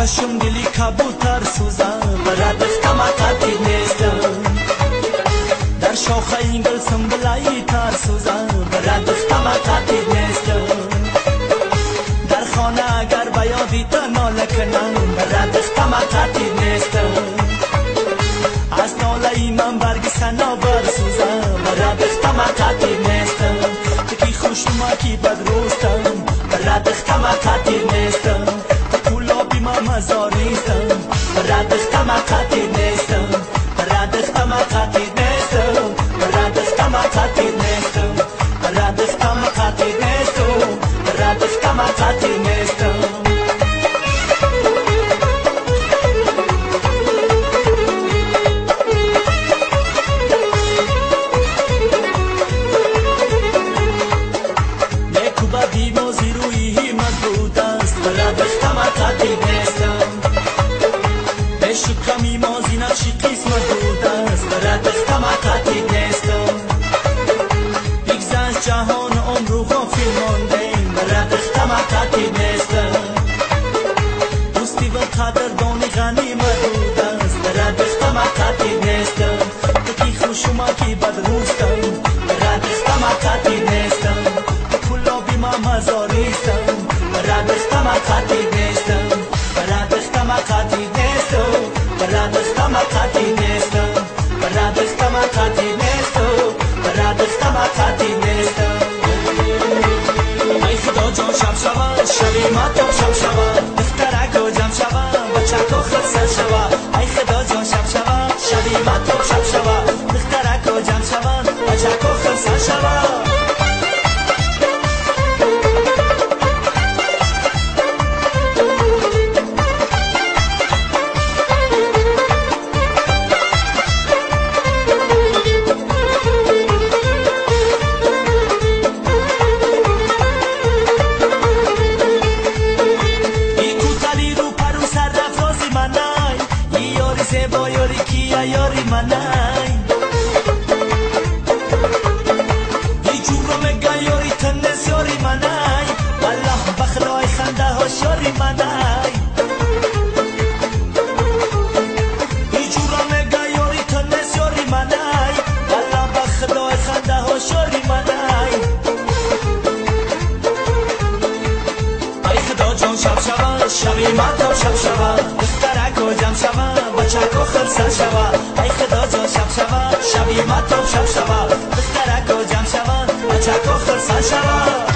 آتشم دلی کبوتر سوزم برات دختم قطعی نیستم در شاخه این گل سنبلایی تر سوزم برات دختم قطعی نیستم در خانه اگر بیادی تا ناله کنم برات دختم قطعی نیستم از ناله من برگ سنا برسوزم برات دختم قطعی نیستم تکی خوشما کی بدروستم برات دختم قطعی نیستم مزاریستم برات دختم قطعی نیستم برات دختم قطعی نیستم برات دختم قطعی نیستم برات دختم قطعی نیستم برات دختم قطعی نیستم نیکو بدی موزی روی مضبوط است برات دختم قطعی نیستم شکمی مازی نقشی قسمت بود است برات دختم قطعی نیستم بگذشت جهان عمر و غافل ماندیم برات دختم قطعی نیستم دوستی و قدردانی غنیمت بود است برات دختم قطعی نیستم تکی خوشما کی بدروستم برات دختم قطعی نیستم کلابی ما مزاریستم برات دختم قطعی نیستم برات دختم قطعی نیستم برات دختم قطعی نیستم برات دختم قطعی نیستم برات دختم قطعی نیستم ای خدا جان شب شود شبی ماتم شب شود دخترک و جمع شود بچک و خرسر شود ای خدا جان شب شود شبی ماتم شب شود دخترک و جمع شود بچک و خرسر شود با یاری کیا یاری منای ای جورو مگا یاری تنس یاری منای والله بخلای خنده هاش یاری منای ای جورو مگا یاری تنس یاری منای والله بخلای خنده هاش یاری منای ای خدا جان شب شود شبی ماتم شب شود دخترک و جمع شود بچک و خرسر شود ای خدا جان شب شود شبی ماتم شب شود دخترک و جمع شود بچک و خرسر شود